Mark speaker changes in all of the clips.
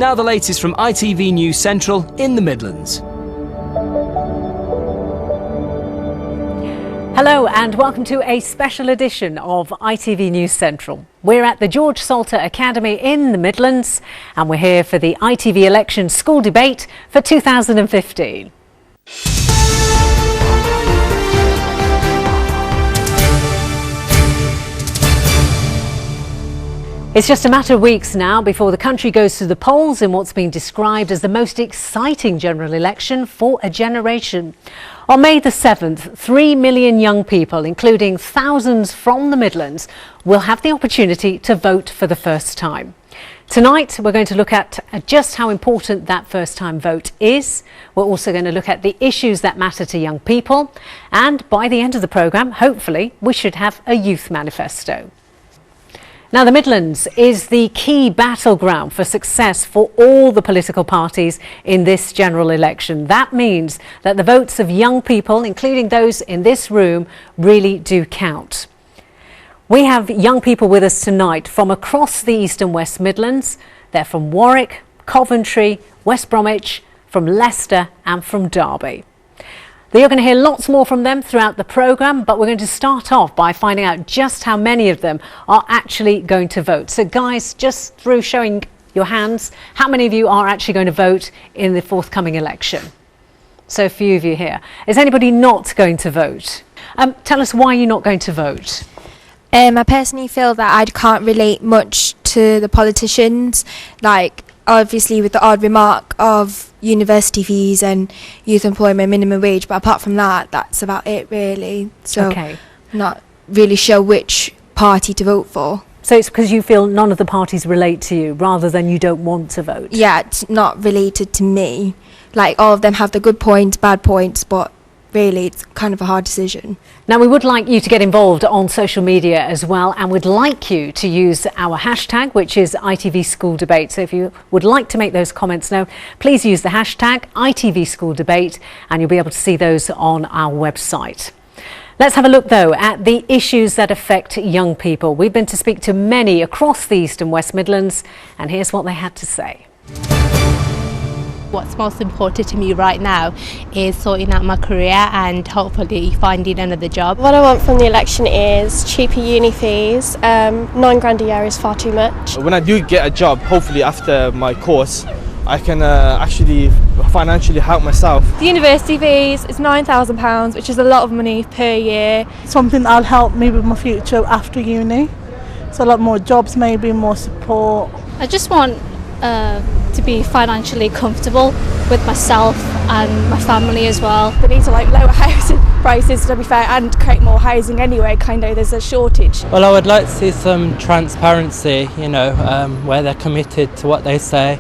Speaker 1: Now the latest from ITV News Central in the Midlands.
Speaker 2: Hello and welcome to a special edition of ITV News Central. We're at the George Salter Academy in the Midlands and we're here for the ITV election school debate for 2015. It's just a matter of weeks now before the country goes to the polls in what's been described as the most exciting general election for a generation. On May the 7th, 3 million young people, including thousands from the Midlands, will have the opportunity to vote for the first time. Tonight, we're going to look at just how important that first-time vote is. We're also going to look at the issues that matter to young people. And by the end of the programme, hopefully, we should have a youth manifesto. Now, the Midlands is the key battleground for success for all the political parties in this general election. That means that the votes of young people, including those in this room, really do count. We have young people with us tonight from across the East and West Midlands. They're from Warwick, Coventry, West Bromwich, from Leicester and from Derby. You're going to hear lots more from them throughout the programme, but we're going to start off by finding out just how many of them are actually going to vote. So guys, just through showing your hands, how many of you are actually going to vote in the forthcoming election? So a few of you here. Is anybody not going to vote? Tell us why you're not going to vote.
Speaker 3: I personally feel that I can't relate much to the politicians, like obviously with the odd remark of university fees and youth employment minimum wage, but apart from that, that's about it really. So I'm not really sure which party to vote for.
Speaker 2: So it's because you feel none of the parties relate to you rather than you don't want to vote?
Speaker 3: Yeah, it's not related to me. Like all of them have the good points, bad points, but really it's kind of a hard decision.
Speaker 2: Now we would like you to get involved on social media as well, and we'd like you to use our hashtag, which is ITV School Debate. So if you would like to make those comments now, please use the hashtag ITV School Debate and you'll be able to see those on our website. Let's have a look though at the issues that affect young people. We've been to speak to many across the East and West Midlands and here's what they had to say.
Speaker 4: What's most important to me right now is sorting out my career and hopefully finding another job.
Speaker 5: What I want from the election is cheaper uni fees. £9 a year is far too much.
Speaker 6: When I do get a job, hopefully after my course, I can actually financially help myself.
Speaker 7: The university fees is £9,000, which is a lot of money per year.
Speaker 8: Something that'll help me with my future after uni. So a lot more jobs, maybe more support.
Speaker 9: I just want to be financially comfortable with myself and my family as well.
Speaker 7: They need to lower housing prices, to be fair, and create more housing anyway. There's a shortage.
Speaker 10: Well, I would like to see some transparency, where they're committed to what they say.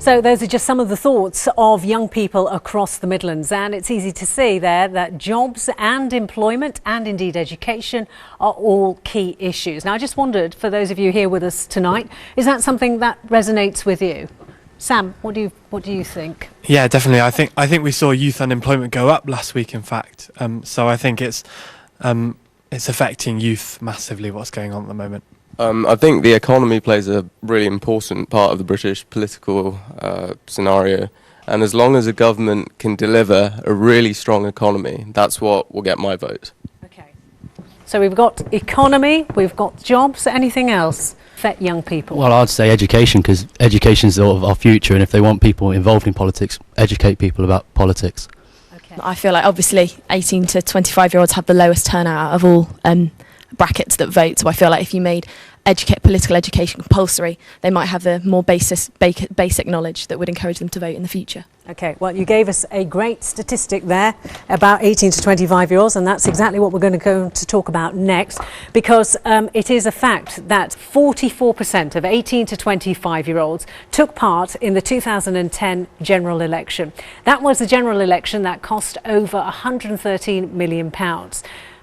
Speaker 2: So those are just some of the thoughts of young people across the Midlands, and it's easy to see there that jobs and employment and indeed education are all key issues. Now I just wondered, for those of you here with us tonight, is that something that resonates with you? Sam, what do you think?
Speaker 11: Yeah, definitely. I think we saw youth unemployment go up last week, in fact. So I think it's affecting youth massively, what's going on at the moment.
Speaker 12: I think the economy plays a really important part of the British political scenario, and as long as a government can deliver a really strong economy, that's what will get my vote.
Speaker 2: Okay. So we've got economy, we've got jobs, anything else affect young people?
Speaker 13: Well, I'd say education, because education is sort of our future, and if they want people involved in politics, educate people about politics.
Speaker 14: Okay. I feel like obviously 18 to 25-year-olds have the lowest turnout of all brackets that vote, so I feel like if you made political education compulsory, they might have the more basic knowledge that would encourage them to vote in the future.
Speaker 2: Okay, well, you gave us a great statistic there about 18 to 25-year-olds, and that's exactly what we're going to go to talk about next, because it is a fact that 44% of 18 to 25-year-olds took part in the 2010 general election. That was the general election that cost over £113 million.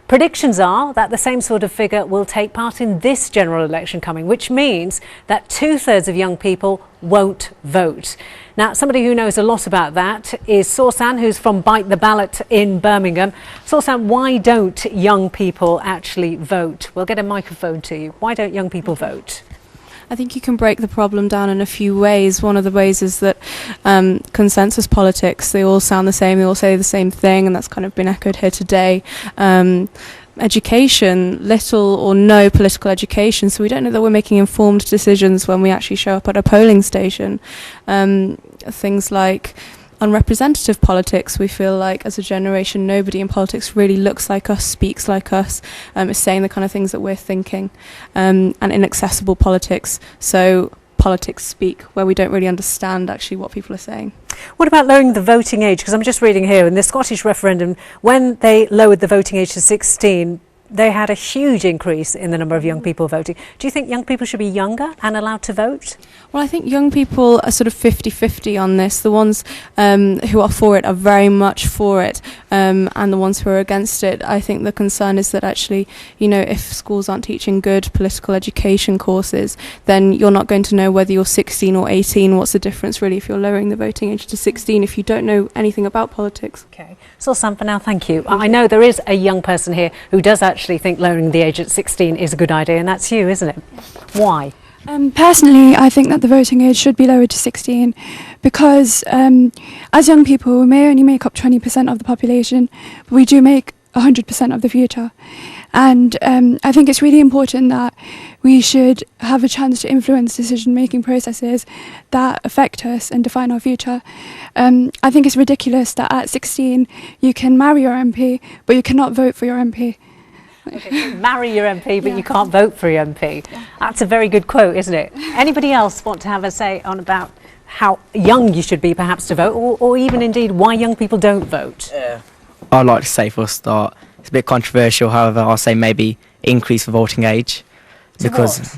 Speaker 2: Predictions are that the same sort of figure will take part in this general election coming, which means that 2/3 of young people won't vote. Now, somebody who knows a lot about that is Sorsan, who's from Bite the Ballot in Birmingham. Sorsan, why don't young people actually vote? We'll get a microphone to you. Why don't young people vote?
Speaker 15: I think you can break the problem down in a few ways. One of the ways is that consensus politics, they all sound the same, they all say the same thing, and that's kind of been echoed here today. Education, little or no political education, so we don't know that we're making informed decisions when we actually show up at a polling station. Things like unrepresentative politics, we feel like as a generation nobody in politics really looks like us, speaks like us, is saying the kind of things that we're thinking, and inaccessible politics, so politics speak where we don't really understand actually what people are saying.
Speaker 2: What about lowering the voting age? Because I'm just reading here in the Scottish referendum, when they lowered the voting age to 16, they had a huge increase in the number of young people voting. Do you think young people should be younger and allowed to vote?
Speaker 15: Well, I think young people are sort of 50-50 on this. The ones who are for it are very much for it, and the ones who are against it, I think the concern is that actually, you know, if schools aren't teaching good political education courses, then you're not going to know whether you're 16 or 18. What's the difference really if you're lowering the voting age to 16 if you don't know anything about politics?
Speaker 2: Okay. So Sam, for now, thank you. I know there is a young person here who does actually think lowering the age at 16 is a good idea, and that's you, isn't it? Why?
Speaker 16: Personally, I think that the voting age should be lowered to 16 because as young people, we may only make up 20% of the population, but we do make 100% of the future. And I think it's really important that we should have a chance to influence decision-making processes that affect us and define our future. I think it's ridiculous that at 16 you can marry your MP, but you cannot vote for your MP.
Speaker 2: Okay, marry your MP, but you can't vote for your MP. That's a very good quote, isn't it? Anybody else want to have a say on about how young you should be perhaps to vote, or even indeed why young people don't vote?
Speaker 17: I'd like to say for a start, it's a bit controversial, however, I'll say maybe increase the voting age. Because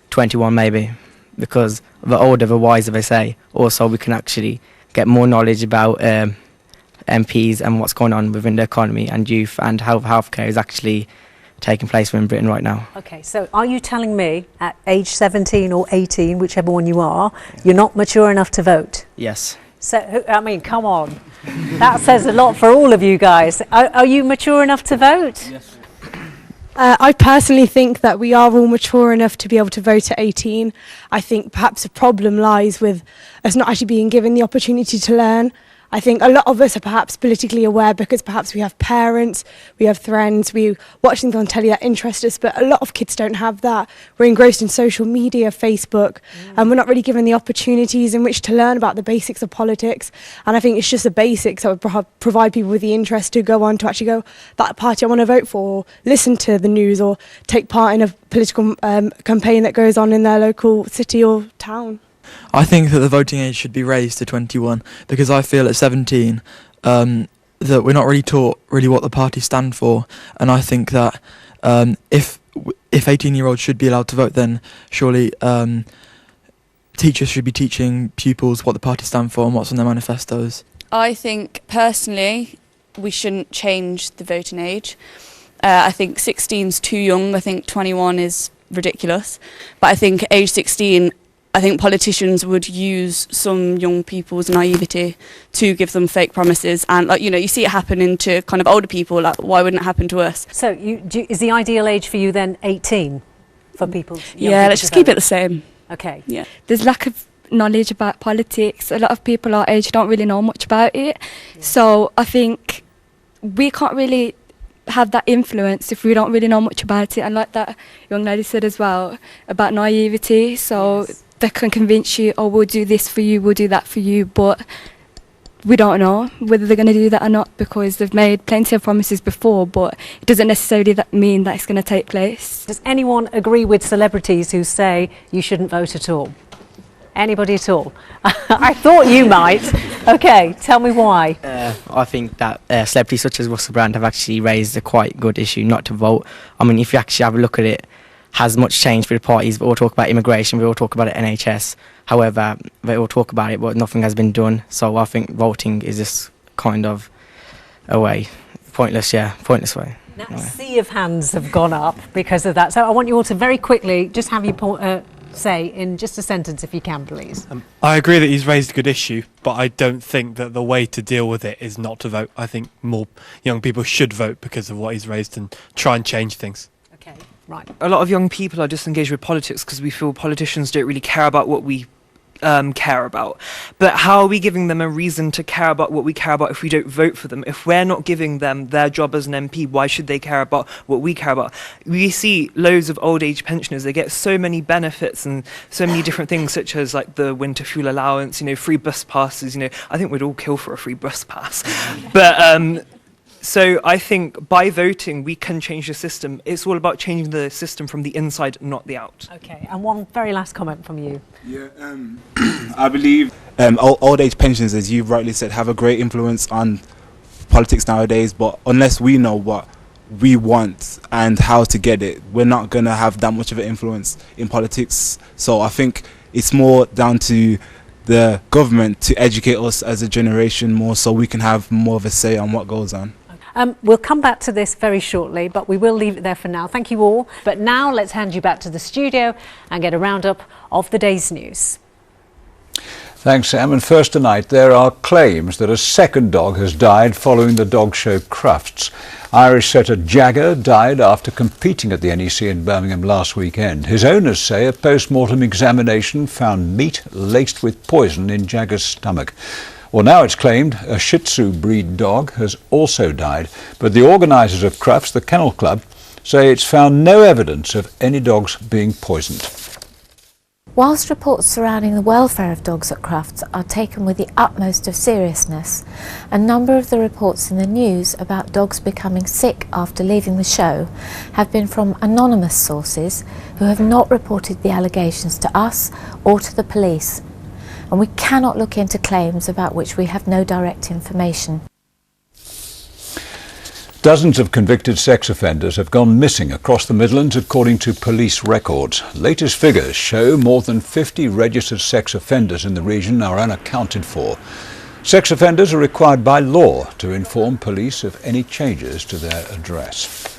Speaker 17: 21 maybe, because the older the wiser, they say. Also we can actually get more knowledge about MPs and what's going on within the economy and youth, and how healthcare is actually taking place within Britain right now. Okay, so are you telling me at age 17 or 18, whichever one you are, you're not mature enough to vote? Yes.
Speaker 2: So, I mean, come on. That says a lot for all of you guys. Are you mature enough to vote?
Speaker 18: Yes. I personally think that we are all mature enough to be able to vote at 18. I think perhaps the problem lies with us not actually being given the opportunity to learn. I think a lot of us are perhaps politically aware because perhaps we have parents, we have friends, we watch things on telly that interest us, but a lot of kids don't have that. We're engrossed in social media, Facebook, and we're not really given the opportunities in which to learn about the basics of politics. And I think it's just the basics that would provide people with the interest to go on to actually go, that party I want to vote for, or listen to the news, or take part in a political campaign that goes on in their local city or town.
Speaker 19: I think that the voting age should be raised to 21 because I feel at 17 that we're not really taught really what the parties stand for, and I think that if 18-year-olds should be allowed to vote, then surely teachers should be teaching pupils what the parties stand for and what's on their manifestos.
Speaker 20: I think personally we shouldn't change the voting age. I think 16's too young. I think 21 is ridiculous, but I think at age 16 I think politicians would use some young people's naivety to give them fake promises, and like, you know, you see it happening to kind of older people. Like, why wouldn't it happen to us?
Speaker 2: So, is the ideal age for you then 18 for people?
Speaker 20: Yeah, let's just keep it the same.
Speaker 2: Okay.
Speaker 20: Yeah.
Speaker 16: There's lack of knowledge about politics. A lot of people our age don't really know much about it. Yeah. So I think we can't really have that influence if we don't really know much about it. And like that young lady said as well about naivety. So. Yes. They can convince you, oh, we'll do this for you, we'll do that for you, but we don't know whether they're going to do that or not because they've made plenty of promises before, but it doesn't necessarily mean that it's going to take place.
Speaker 2: Does anyone agree with celebrities who say you shouldn't vote at all? Anybody at all? I thought you might. Okay, tell me why.
Speaker 17: I think that celebrities such as Russell Brand have actually raised a quite good issue not to vote. I mean, if you actually have a look at it, has much changed for the parties. We all talk about immigration, we all talk about the NHS. However, they all talk about it, but nothing has been done. So I think voting is just kind of a way, pointless way.
Speaker 2: Now, a sea of hands have gone up because of that. So I want you all to very quickly just have your say in just a sentence, if you can, please.
Speaker 11: I agree that he's raised a good issue, but I don't think that the way to deal with it is not to vote. I think more young people should vote because of what he's raised and try and change things.
Speaker 2: Okay. Right.
Speaker 21: A lot of young people are disengaged with politics because we feel politicians don't really care about what we care about. But how are we giving them a reason to care about what we care about if we don't vote for them? If we're not giving them their job as an MP, why should they care about what we care about? We see loads of old age pensioners, they get so many benefits and so many different things, such as like the winter fuel allowance, free bus passes, I think we'd all kill for a free bus pass. But so I think by voting, we can change the system. It's all about changing the system from the inside, not the out.
Speaker 2: Okay, and one very last comment from you.
Speaker 22: Yeah, I believe old age pensions, as you rightly said, have a great influence on politics nowadays. But unless we know what we want and how to get it, we're not going to have that much of an influence in politics. So I think it's more down to the government to educate us as a generation more, so we can have more of a say on what goes on.
Speaker 2: We'll come back to this very shortly, but we will leave it there for now. Thank you all. But now let's hand you back to the studio and get a roundup of the day's news.
Speaker 23: Thanks, Sam. And first tonight, there are claims that a second dog has died following the dog show Crufts. Irish setter Jagger died after competing at the NEC in Birmingham last weekend. His owners say a post-mortem examination found meat laced with poison in Jagger's stomach. Well, now it's claimed a Shih Tzu breed dog has also died, but the organisers of Crufts, the Kennel Club, say it's found no evidence of any dogs being poisoned.
Speaker 24: Whilst reports surrounding the welfare of dogs at Crufts are taken with the utmost of seriousness, a number of the reports in the news about dogs becoming sick after leaving the show have been from anonymous sources who have not reported the allegations to us or to the police. And we cannot look into claims about which we have no direct information.
Speaker 23: Dozens of convicted sex offenders have gone missing across the Midlands according to police records. Latest figures show more than 50 registered sex offenders in the region are unaccounted for. Sex offenders are required by law to inform police of any changes to their address.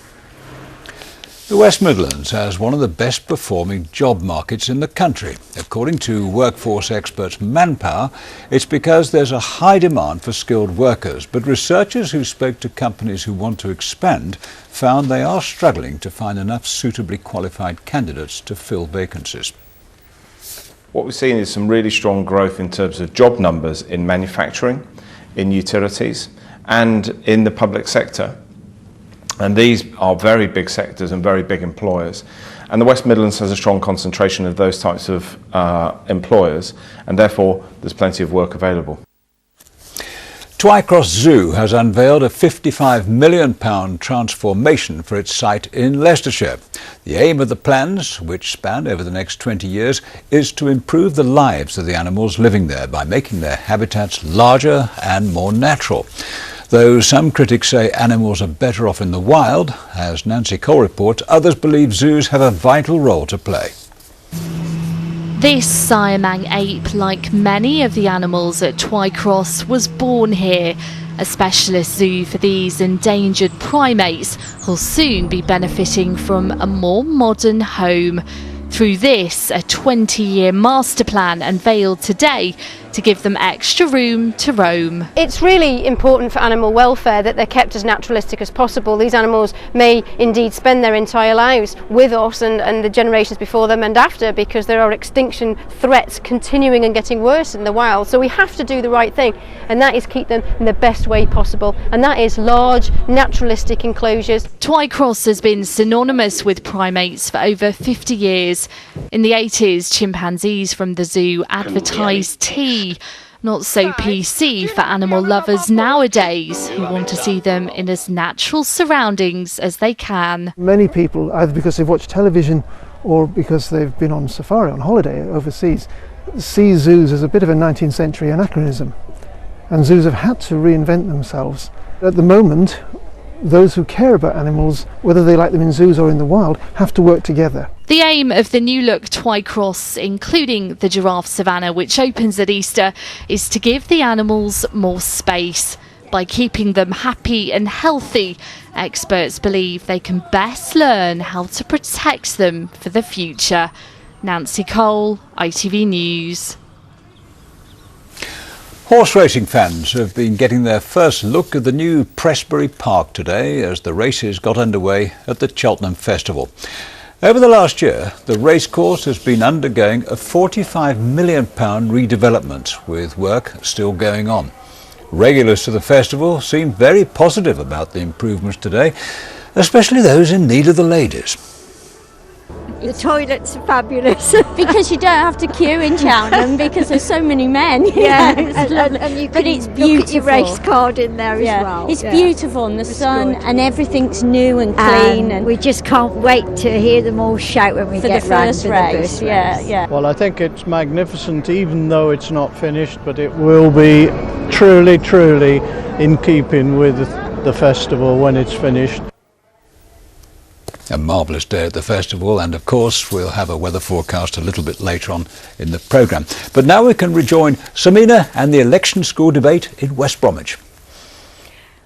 Speaker 23: The West Midlands has one of the best performing job markets in the country. According to workforce experts Manpower, it's because there's a high demand for skilled workers, but researchers who spoke to companies who want to expand found they are struggling to find enough suitably qualified candidates to fill vacancies.
Speaker 25: What we're seeing is some really strong growth in terms of job numbers in manufacturing, in utilities, and in the public sector. And these are very big sectors and very big employers. And the West Midlands has a strong concentration of those types of employers, and therefore there's plenty of work available.
Speaker 23: Twycross Zoo has unveiled a £55 million transformation for its site in Leicestershire. The aim of the plans, which span over the next 20 years, is to improve the lives of the animals living there by making their habitats larger and more natural. Though some critics say animals are better off in the wild, as Nancy Cole reports, others believe zoos have a vital role to play.
Speaker 26: This Siamang ape, like many of the animals at Twycross, was born here. A specialist zoo for these endangered primates will soon be benefiting from a more modern home. Through this, a 20-year master plan unveiled today to give them extra room to roam.
Speaker 27: It's really important for animal welfare that they're kept as naturalistic as possible. These animals may indeed spend their entire lives with us and the generations before them and after, because there are extinction threats continuing and getting worse in the wild. So we have to do the right thing, and that is keep them in the best way possible, and that is large naturalistic enclosures.
Speaker 26: Twycross has been synonymous with primates for over 50 years. In the 80s, chimpanzees from the zoo advertised tea. Not so PC for animal lovers nowadays, who want to see them in as natural surroundings as they can.
Speaker 28: Many people, either because they've watched television or because they've been on safari, on holiday overseas, see zoos as a bit of a 19th century anachronism. And zoos have had to reinvent themselves. At the moment, those who care about animals, whether they like them in zoos or in the wild, have to work together.
Speaker 26: The aim of the new look Twycross, including the giraffe savannah, which opens at Easter, is to give the animals more space. By keeping them happy and healthy, experts believe they can best learn how to protect them for the future. Nancy Cole, ITV News.
Speaker 23: Horse racing fans have been getting their first look at the new Prestbury Park today as the races got underway at the Cheltenham Festival. Over the last year, the racecourse has been undergoing a £45 million redevelopment, with work still going on. Regulars to the festival seem very positive about the improvements today, especially those in need of the ladies.
Speaker 1: The toilets are fabulous. Because you don't have to queue in Cheltenham because there's so many men. Yeah, and you can it's beautiful. Look at your race card in there as well. It's beautiful, and the sun good. And everything's new and clean. And we just can't wait to hear them all shout when we get round to the first race. Yeah.
Speaker 3: Well, I think it's magnificent, even though it's not finished, but it will be truly, truly in keeping with the festival when it's finished.
Speaker 23: A marvellous day at the festival, and of course we'll have a weather forecast a little bit later on in the programme. But now we can rejoin Samina and the election school debate in West Bromwich.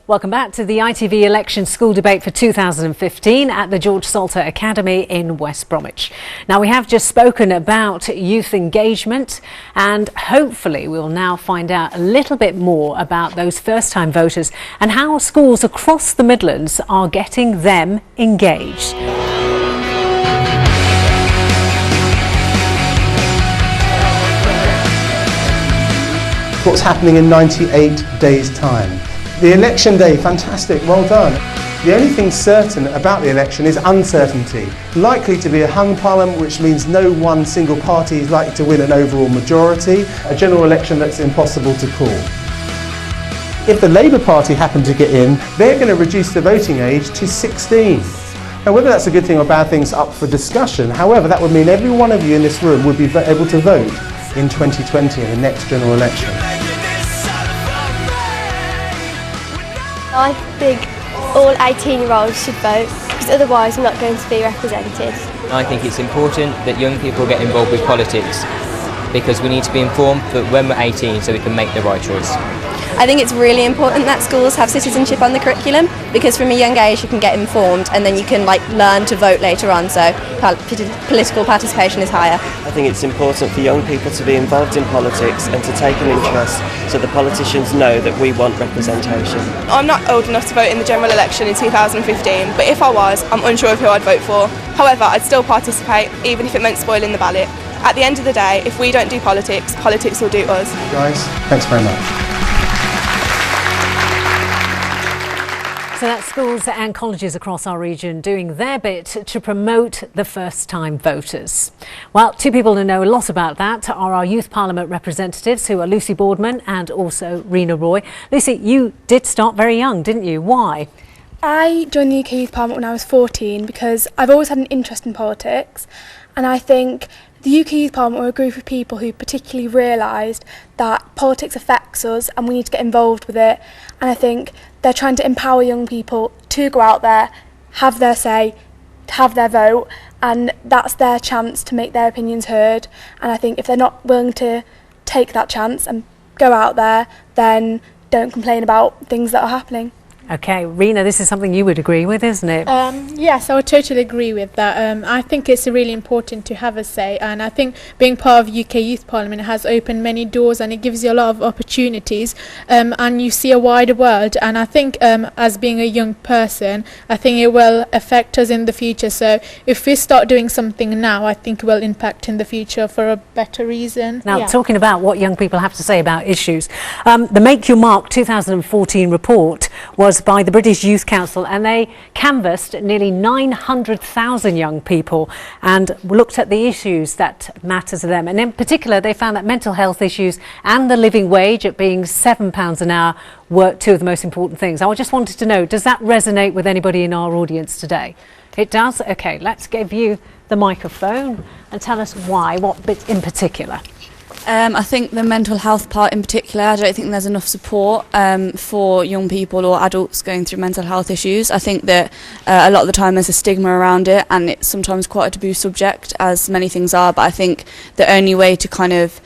Speaker 2: Welcome back to the ITV election school debate for 2015 at the George Salter Academy in West Bromwich. Now, we have just spoken about youth engagement, and hopefully we'll now find out a little bit more about those first-time voters and how schools across the Midlands are getting them engaged.
Speaker 4: What's happening in 98 days' time? The election day, fantastic, well done. The only thing certain about the election is uncertainty. Likely to be a hung parliament, which means no one single party is likely to win an overall majority. A general election that's impossible to call. If the Labour Party happen to get in, they're going to reduce the voting age to 16. Now, whether that's a good thing or bad thing is up for discussion. However, that would mean every one of you in this room would be able to vote in 2020 in the next general election.
Speaker 5: I think all 18-year-olds should vote, because otherwise we're not going to be represented.
Speaker 6: I think it's important that young people get involved with politics, because we need to be informed that when we're 18 so we can make the right choice.
Speaker 7: I think it's really important that schools have citizenship on the curriculum, because from a young age you can get informed and then you can learn to vote later on, so political participation is higher.
Speaker 8: I think it's important for young people to be involved in politics and to take an interest so the politicians know that we want representation.
Speaker 9: I'm not old enough to vote in the general election in 2015, but if I was, I'm unsure of who I'd vote for. However, I'd still participate, even if it meant spoiling the ballot. At the end of the day, if we don't do politics, politics will do us.
Speaker 4: Guys, thanks very much.
Speaker 2: So that's schools and colleges across our region doing their bit to promote the first-time voters. Well, two people who know a lot about that are our Youth Parliament representatives, who are Lucy Boardman and also Rena Roy. Lucy, you did start very young, didn't you? Why?
Speaker 29: I joined the UK Youth Parliament when I was 14 because I've always had an interest in politics, and I think the UK Youth Parliament were a group of people who particularly realised that politics affects us and we need to get involved with it. And I think they're trying to empower young people to go out there, have their say, have their vote, and that's their chance to make their opinions heard. And I think if they're not willing to take that chance and go out there, then don't complain about things that are happening.
Speaker 2: OK, Rena, this is something you would agree with, isn't it?
Speaker 30: Yes, I would totally agree with that. I think it's really important to have a say, and I think being part of UK Youth Parliament has opened many doors and it gives you a lot of opportunities, and you see a wider world. And I think as being a young person, I think it will affect us in the future. So if we start doing something now, I think it will impact in the future for a better reason.
Speaker 2: Now, talking about what young people have to say about issues, the Make Your Mark 2014 report was by the British Youth Council, and they canvassed nearly 900,000 young people and looked at the issues that matter to them. And in particular, they found that mental health issues and the living wage at being £7 an hour were two of the most important things. I just wanted to know, does that resonate with anybody in our audience today? It does? OK, let's give you the microphone and tell us why, what bit in particular.
Speaker 20: I think the mental health part in particular, I don't think there's enough support for young people or adults going through mental health issues. I think that a lot of the time there's a stigma around it, and it's sometimes quite a taboo subject, as many things are, but I think the only way to kind of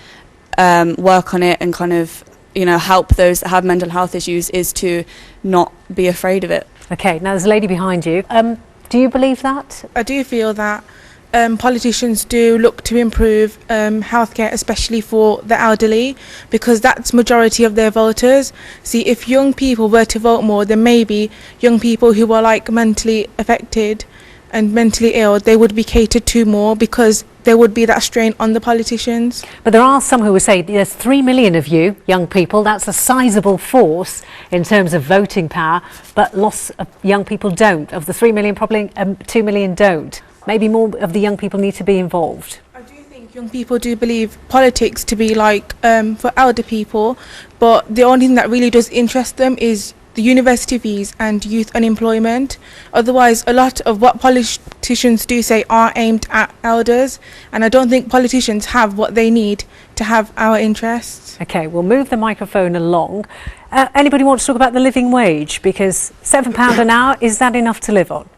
Speaker 20: work on it and kind of, you know, help those that have mental health issues is to not be afraid of it.
Speaker 2: OK, now there's a lady behind you. Do you believe that?
Speaker 30: I do feel that politicians do look to improve healthcare, especially for the elderly, because that's majority of their voters. See, if young people were to vote more, then maybe young people who are like mentally affected
Speaker 29: and mentally ill, they would be catered to more because there would be that strain on the politicians.
Speaker 2: But there are some who would say there's 3 million of you, young people, that's a sizable force in terms of voting power, but lots of young people don't. Of the 3 million, probably 2 million don't. Maybe more of the young people need to be involved.
Speaker 29: Young people do believe politics to be like for elder people, but the only thing that really does interest them is the university fees and youth unemployment. Otherwise, a lot of what politicians do say are aimed at elders, and I don't think politicians have what they need to have our interests.
Speaker 2: OK, we'll move the microphone along. Anybody want to talk about the living wage? Because £7 an hour, is that enough to live on?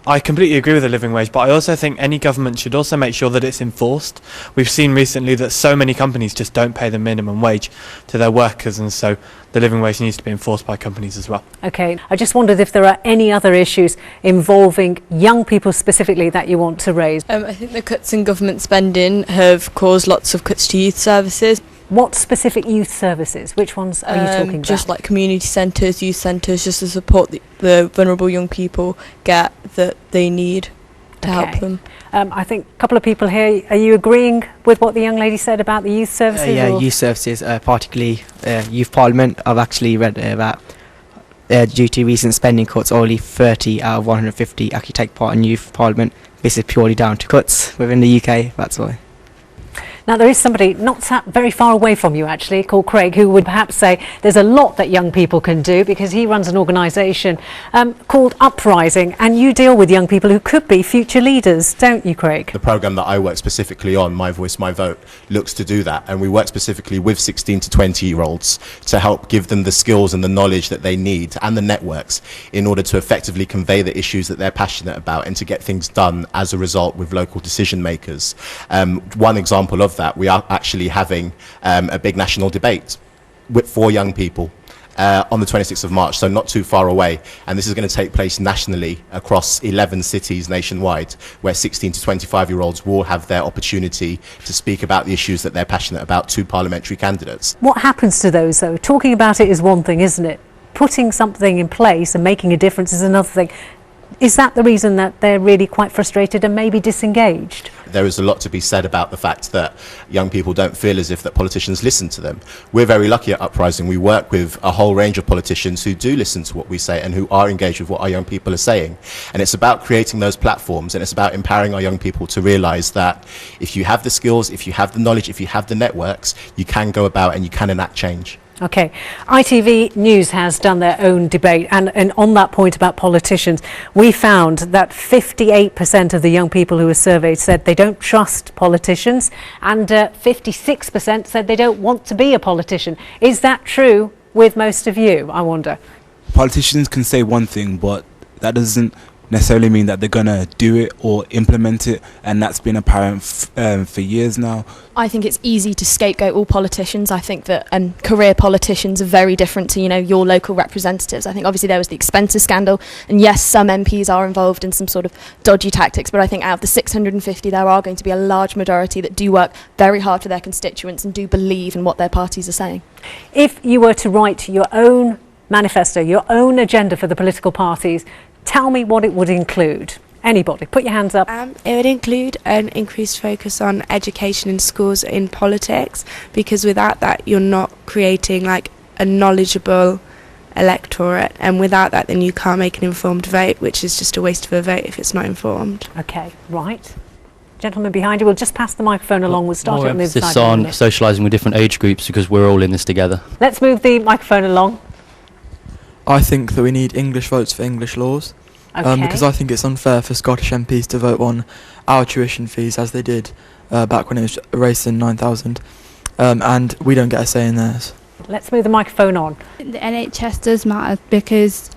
Speaker 10: I completely agree with the living wage, but I also think any government should also make sure that it's enforced. We've seen recently that so many companies just don't pay the minimum wage to their workers, and so the living wage needs to be enforced by companies as well. OK, I
Speaker 2: just wondered if there are any other issues involving young people specifically that you want to raise.
Speaker 11: I think the cuts in government spending have caused lots of cuts to youth services.
Speaker 2: What specific youth services? Which ones are you talking about?
Speaker 11: Just like community centres, youth centres, just to support the vulnerable young people get that they need to help them.
Speaker 2: I think a couple of people here, are you agreeing with what the young lady said about the youth services?
Speaker 12: Yeah, youth services, particularly youth parliament. I've actually read that due to recent spending cuts, only 30 out of 150 actually take part in youth parliament. This is purely down to cuts within the UK, that's why.
Speaker 2: Now, there is somebody not sat very far away from you, actually, called Craig, who would perhaps say there's a lot that young people can do, because he runs an organisation called Uprising, and you deal with young people who could be future leaders, don't you, Craig?
Speaker 13: The programme that I work specifically on, My Voice, My Vote, looks to do that, and we work specifically with 16 to 20-year-olds to help give them the skills and the knowledge that they need, and the networks, in order to effectively convey the issues that they're passionate about and to get things done as a result with local decision makers. One example of that, we are actually having a big national debate for young people on the 26th of March, so not too far away, and this is going to take place nationally across 11 cities nationwide, where 16 to 25-year-olds will have their opportunity to speak about the issues that they're passionate about to parliamentary candidates.
Speaker 2: What happens to those, though? Talking about it is one thing, isn't it? Putting something in place and making a difference is another thing. Is that the reason that they're really quite frustrated and maybe disengaged?
Speaker 13: There is a lot to be said about the fact that young people don't feel as if that politicians listen to them. We're very lucky at Uprising. We work with a whole range of politicians who do listen to what we say and who are engaged with what our young people are saying. And it's about creating those platforms, and it's about empowering our young people to realise that if you have the skills, if you have the knowledge, if you have the networks, you can go about and you can enact change.
Speaker 2: OK. ITV News has done their own debate, and on that point about politicians, we found that 58% of the young people who were surveyed said they don't trust politicians, and 56% said they don't want to be a politician. Is that true with most of you, I wonder?
Speaker 22: Politicians can say one thing, but that doesn't necessarily mean that they're going to do it or implement it, and that's been apparent for years now.
Speaker 14: I think it's easy to scapegoat all politicians. I think that career politicians are very different to, your local representatives. I think obviously there was the expenses scandal, and yes, some MPs are involved in some sort of dodgy tactics, but I think out of the 650 there are going to be a large majority that do work very hard for their constituents and do believe in what their parties are saying.
Speaker 2: If you were to write your own manifesto, your own agenda for the political parties, tell me what it would include. Anybody, put your hands up.
Speaker 15: It would include an increased focus on education in schools in politics, because without that you're not creating like a knowledgeable electorate, and without that then you can't make an informed vote, which is just a waste of a vote if it's not informed.
Speaker 2: Okay, right. Gentleman behind you, we'll just pass the microphone along. We'll start
Speaker 16: More
Speaker 2: on the other
Speaker 16: emphasis
Speaker 2: side.
Speaker 16: on socialising with different age groups, because we're all in this together.
Speaker 2: Let's move the microphone along.
Speaker 17: I think that we need English votes for English laws, because I think it's unfair for Scottish MPs to vote on our tuition fees as they did back when it was raised in 9,000, and we don't get a say in theirs.
Speaker 2: Let's move the microphone on.
Speaker 30: The NHS does matter, because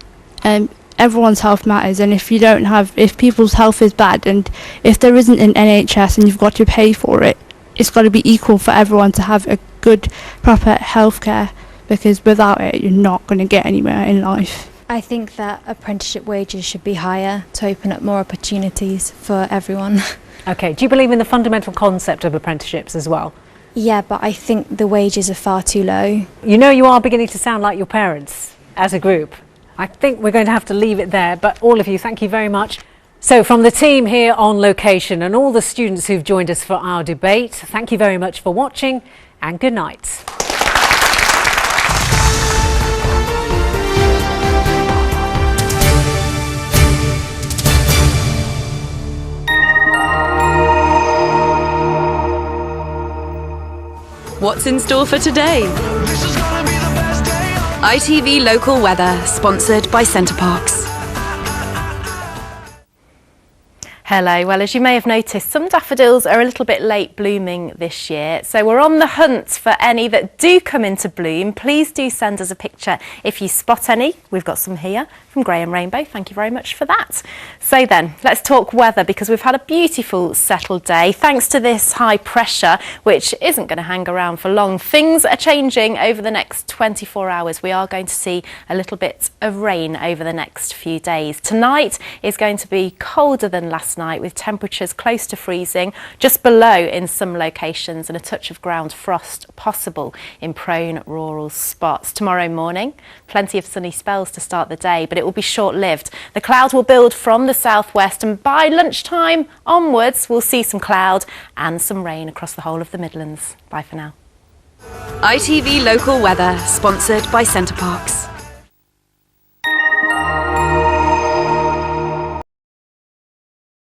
Speaker 30: everyone's health matters, and if people's health is bad, and if there isn't an NHS and you've got to pay for it, it's got to be equal for everyone to have a good, proper healthcare. Because without it, you're not going to get anywhere in life.
Speaker 24: I think that apprenticeship wages should be higher to open up more opportunities for everyone.
Speaker 2: OK, do you believe in the fundamental concept of apprenticeships as well?
Speaker 24: Yeah, but I think the wages are far too low.
Speaker 2: You are beginning to sound like your parents as a group. I think we're going to have to leave it there, but all of you, thank you very much. So from the team here on location and all the students who've joined us for our debate, thank you very much for watching and good night.
Speaker 1: What's in store for today? ITV Local Weather, sponsored by Centre Parks.
Speaker 3: Hello, well, as you may have noticed, some daffodils are a little bit late blooming this year, so we're on the hunt for any that do come into bloom. Please do send us a picture if you spot any. We've got some here from Graham Rainbow. Thank you very much for that. So then, let's talk weather, because we've had a beautiful settled day thanks to this high pressure, which isn't going to hang around for long. Things are changing over the next 24 hours. We are going to see a little bit of rain over the next few days. Tonight is going to be colder than last night, with temperatures close to freezing, just below in some locations, and a touch of ground frost possible in prone rural spots. Tomorrow morning, plenty of sunny spells to start the day, but it will be short-lived. The cloud will build from the southwest, and by lunchtime onwards, we'll see some cloud and some rain across the whole of the Midlands. Bye for now.
Speaker 1: ITV Local Weather, sponsored by Centre Parks.